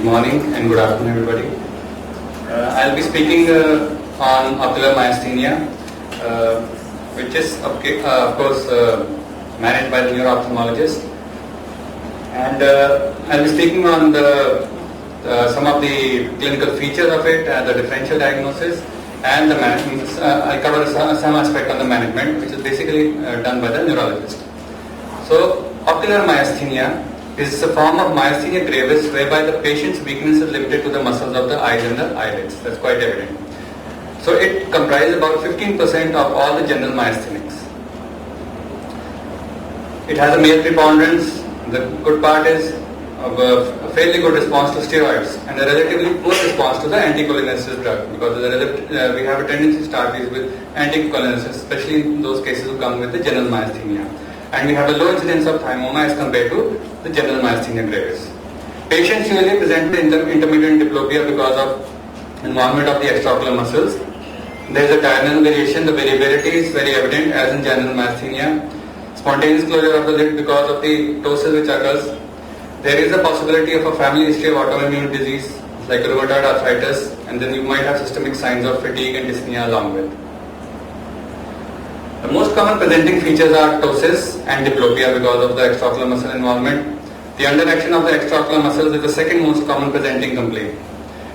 Good morning and good afternoon, everybody. I'll be speaking on ocular myasthenia, which is, of course, managed by the neuro-ophthalmologist. And I'll be speaking on some of the clinical features of it, the differential diagnosis, and the management. I'll cover some aspect on the management, which is basically done by the neurologist. So, ocular myasthenia is a form of myasthenia gravis whereby the patient's weakness is limited to the muscles of the eyes and the eyelids. That's quite evident. So it comprises about 15% of all the general myasthenics. It has a male preponderance. The good part is a fairly good response to steroids and a relatively poor response to the anticholinergic drug, because we have a tendency to start these with anticholinergic, especially in those cases who come with the general myasthenia. And we have a low incidence of thymoma as compared to the general myasthenia gravis. Patients usually present with intermittent diplopia because of involvement of the extraocular muscles. There is a diurnal variation. The variability is very evident as in general myasthenia. Spontaneous closure of the lid because of the ptosis which occurs. There is a possibility of a family history of autoimmune disease like rheumatoid arthritis, and then you might have systemic signs of fatigue and dyspnea along with. The most common presenting features are ptosis and diplopia because of the extraocular muscle involvement. The underaction of the extraocular muscles is the second most common presenting complaint.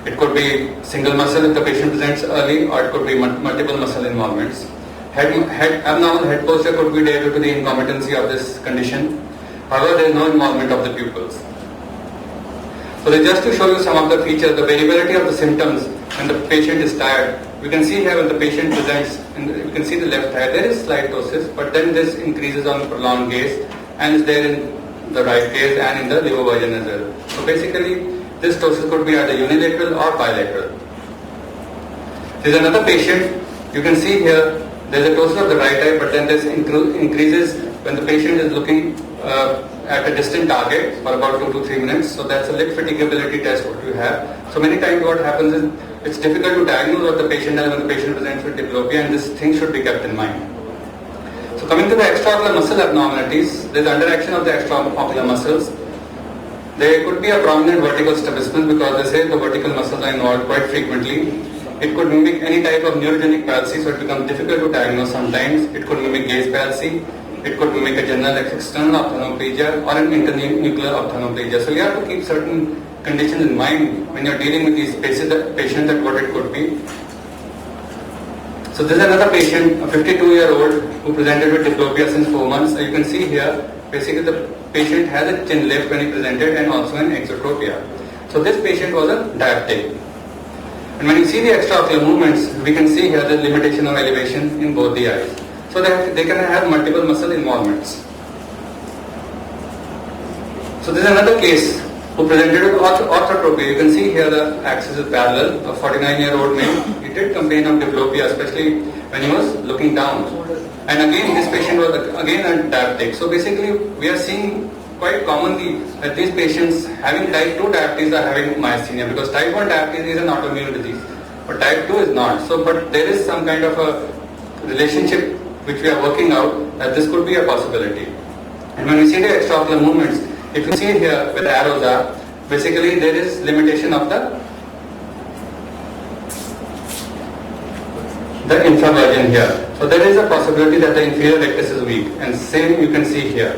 It could be single muscle if the patient presents early, or it could be multiple muscle involvements. Abnormal head posture could be due to the incompetency of this condition. However, there is no involvement of the pupils. So just to show you some of the features, the variability of the symptoms when the patient is tired. We can see here when the patient presents, you can see the left eye, there is slight ptosis, but then this increases on prolonged gaze and is there in the right gaze and in the liver version as well. So basically, this ptosis could be either unilateral or bilateral. There is another patient, you can see here, there is a ptosis of the right eye, but then this increases when the patient is looking at a distant target for about 2 to 3 minutes. So that's a lid fatigability test what you have. So many times what happens is it's difficult to diagnose what the patient has when the patient presents with diplopia, and this thing should be kept in mind. So coming to the extraocular muscle abnormalities, there is underaction of the extraocular muscles. There could be a prominent vertical strabismus because they say the vertical muscles are involved quite frequently. It could mimic any type of neurogenic palsy, so it becomes difficult to diagnose sometimes. It could mimic gaze palsy. It could mimic a general external ophthalmoplegia or an internuclear ophthalmoplegia. So you have to keep certain conditions in mind when you are dealing with these patients that what it could be. So this is another patient, a 52-year-old who presented with diplopia since 4 months. So you can see here, basically the patient has a chin lift when he presented and also an exotropia. So this patient was a diabetic. And when you see the extraocular movements, we can see here the limitation of elevation in both the eyes. So that they can have multiple muscle involvements. So this is another case who presented with orthotropia. You can see here the axis is parallel. A 49-year-old male. He did complain of diplopia, especially when he was looking down. And again, this patient was again a diabetic. So basically, we are seeing quite commonly that these patients having type 2 diabetes are having myasthenia, because type 1 diabetes is an autoimmune disease, but type 2 is not. So, but there is some kind of a relationship which we are working out that this could be a possibility. And when we see the extraocular movements, if you see here where the arrows are, basically there is limitation of the infraversion here. So there is a possibility that the inferior rectus is weak, and same you can see here.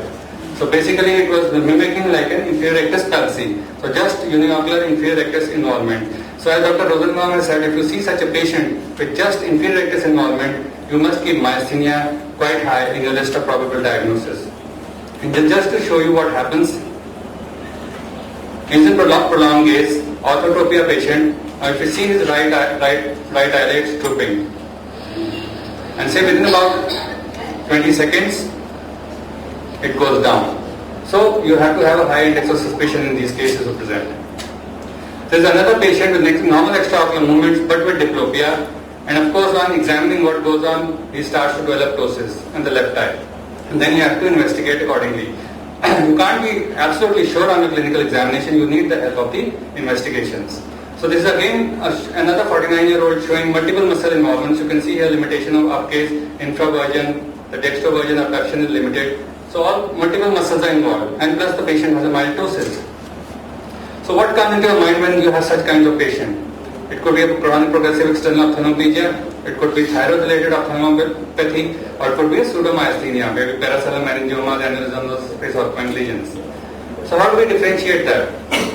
So basically it was mimicking like an inferior rectus palsy. So just uniocular inferior rectus involvement. So as Dr. Rosenbaum has said, if you see such a patient with just inferior rectus involvement, you must keep myasthenia quite high in your list of probable diagnosis. And just to show you what happens, in prolonged gaze, orthotropia patient, if you see his right eyelid drooping, and say within about 20 seconds, it goes down. So you have to have a high index of suspicion in these cases who present. There is another patient with normal extraocular movements but with diplopia, and of course on examining what goes on, he starts to develop ptosis in the left eye. And then you have to investigate accordingly. You can't be absolutely sure on the clinical examination, you need the help of the investigations. So this is again another 49-year-old showing multiple muscle involvements. You can see here limitation of upgaze, infraversion, the dextroversion abduction is limited. So all multiple muscles are involved, and plus the patient has a mild ptosis. So what comes into your mind when you have such kind of patient? It could be a chronic progressive external ophthalmoplegia, it could be thyroid-related ophthalmopathy, or it could be a pseudomyasthenia, maybe paracellular meningiomas, aneurysms, face or point lesions. So how do we differentiate that?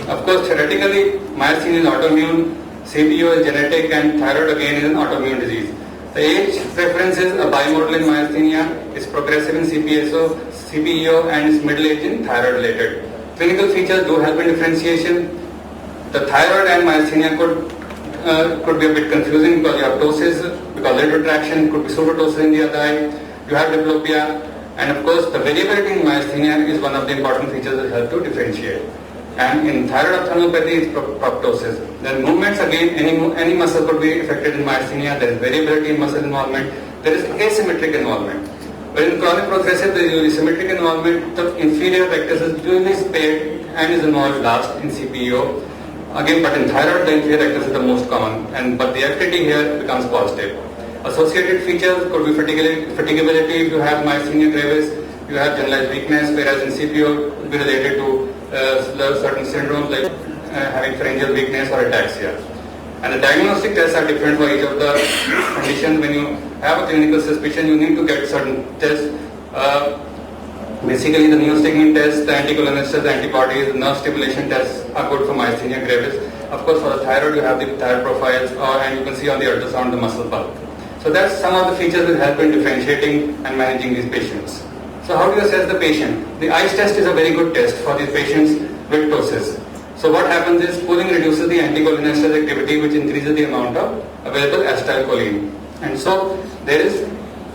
Of course, theoretically, myasthenia is autoimmune, CPO is genetic, and thyroid again is an autoimmune disease. The age preference is a bimodal in myasthenia, is progressive in CPEO, and is middle age in thyroid-related. Clinical features do help in differentiation. The thyroid and myasthenia could be a bit confusing because you have ptosis, because lid retraction, could be pseudotosis in the other eye, you have diplopia, and of course the variability in myasthenia is one of the important features that help to differentiate. And in thyroid ophthalmopathy it's proptosis. Then movements, again, any muscle could be affected in myasthenia. There is variability in muscle involvement, there is asymmetric involvement. But in chronic progressive there is usually symmetric involvement. The inferior rectus is usually spared and is involved last in CPEO. Again, but in thyroid, the inferior rectus is the most common, but the FTT here becomes positive. Associated features could be fatigability if you have myasthenia gravis, you have generalized weakness, whereas in CPO it would be related to certain syndromes like having pharyngeal weakness or ataxia. And the diagnostic tests are different for each of the conditions. When you have a clinical suspicion, you need to get certain tests. Basically, the neostigmine test, the anticholinesterase, the antibodies, the nerve stimulation tests are good for myasthenia gravis. Of course, for the thyroid, you have the thyroid profiles, and you can see on the ultrasound the muscle bulk. So that's some of the features that help in differentiating and managing these patients. So how do you assess the patient? The ICE test is a very good test for these patients with ptosis. So what happens is pulling reduces the anticholinesterase activity, which increases the amount of available acetylcholine. And so there is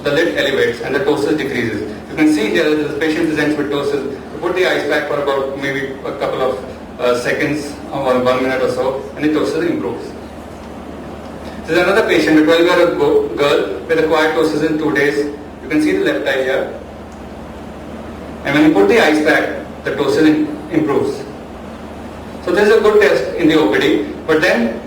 the lid elevates and the ptosis decreases. You can see here that the patient presents with ptosis. You put the ice pack for about maybe a couple of seconds or 1 minute or so, and the ptosis improves. There is another patient, a 12-year-old girl with acquired ptosis in 2 days. You can see the left eye here. And when you put the ice pack, the ptosis improves. So this is a good test in the OPD, but then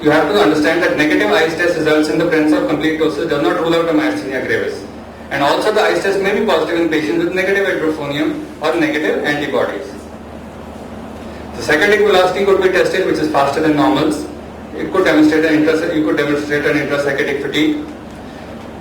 you have to understand that negative ice test results in the presence of complete ptosis does not rule out a myasthenia gravis. And also the ice test may be positive in patients with negative hydrophonium or negative antibodies. The secondary velocity could be tested, which is faster than normals. It could demonstrate an intrasaccadic fatigue.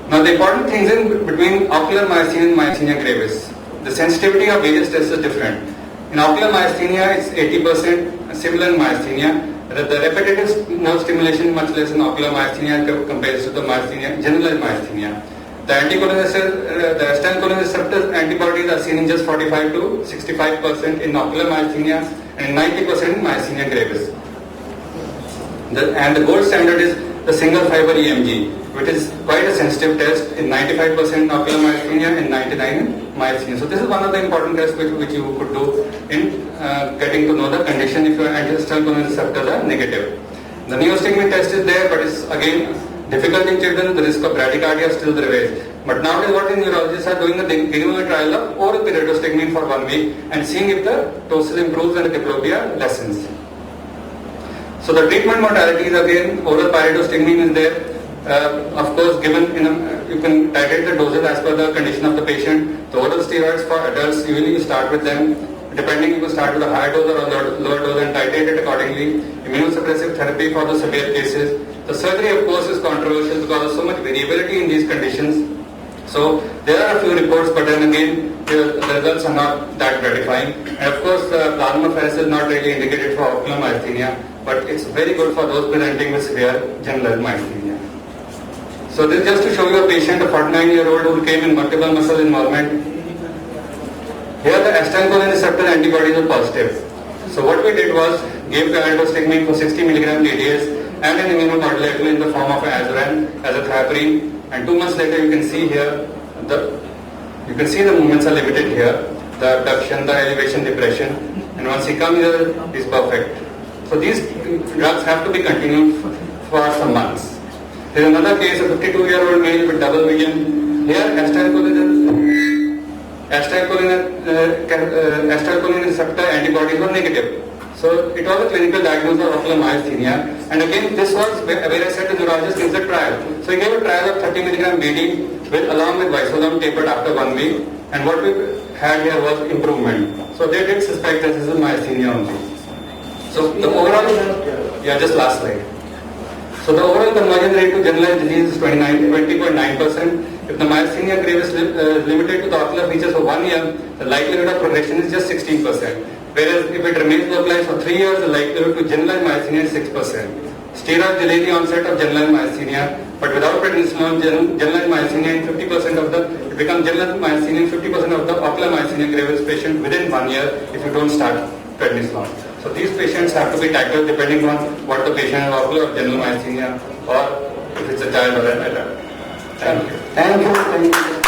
Now the important things in between ocular myasthenia and myasthenia gravis. The sensitivity of various tests is different. In ocular myasthenia, it's 80%, similar in myasthenia. The repetitive nerve stimulation is much less in ocular myasthenia compared to the myasthenia, generalized myasthenia. The acetylcholine receptor antibodies are seen in just 45 to 65% in ocular myasthenia and 90% in myasthenia gravis. And the gold standard is the single fiber EMG, which is quite a sensitive test in 95% ocular myasthenia and 99% myasthenia. So this is one of the important tests which you could do in getting to know the condition if your acetylcholine receptors are negative. The neostigmine test is there, but it's again difficult in children. The risk of bradycardia still remains. But nowadays what the neurologists are doing, they giving a trial of oral pyridostigmine for 1 week and seeing if the ptosis improves and the diplopia lessens. So the treatment modalities, again, oral pyridostigmine is there. Of course, given you can titrate the doses as per the condition of the patient. The oral steroids for adults, usually you start with them. Depending, you can start with a higher dose or a lower dose and titrate it accordingly. Immunosuppressive therapy for the severe cases. The surgery, of course, is controversial because there's so much variability in these conditions. So there are a few reports, but then again, the results are not that gratifying. And of course, plasmapheresis is not really indicated for ocular myasthenia, but it's very good for those presenting with severe generalized myasthenia. So this is just to show you a patient, a 49-year-old who came in multiple muscle involvement. Here the acetylcholine receptor antibodies are positive. So what we did was gave pyridostigmine for 60 mg TDS and an immunomodulator in the form of azuran as a thiopurine. And 2 months later, you can see here the movements are limited here, the abduction, the elevation, depression, and once he comes here, he's perfect. So these drugs have to be continued for some months. There is another case, a 52-year-old male with double vision. Here, acetylcholine receptor antibodies were negative. So it was a clinical diagnosis of ocular myasthenia. And again, this was where I said the neurologist gives a trial. So he gave a trial of 30 mg BD along with visodom tapered after 1 week. And what we had here was improvement. So they did suspect that this is myasthenia only. So the overall, just last slide. So the overall conversion rate to generalized disease is 20.9%. If the myasthenia gravis is limited to the ocular features for 1 year, the likelihood of progression is just 16%. Whereas if it remains localized for 3 years, the likelihood to generalized myasthenia is 6%. Steroids delay the onset of generalized myasthenia, but without prednisolone, generalized myasthenia in 50% of the, it becomes generalized myasthenia in 50% of the ocular myasthenia gravis patient within 1 year if you don't start prednisolone. So these patients have to be tackled depending on what the patient has, ocular or general myasthenia, or if it's a child or an adult. Thank you. Thank you.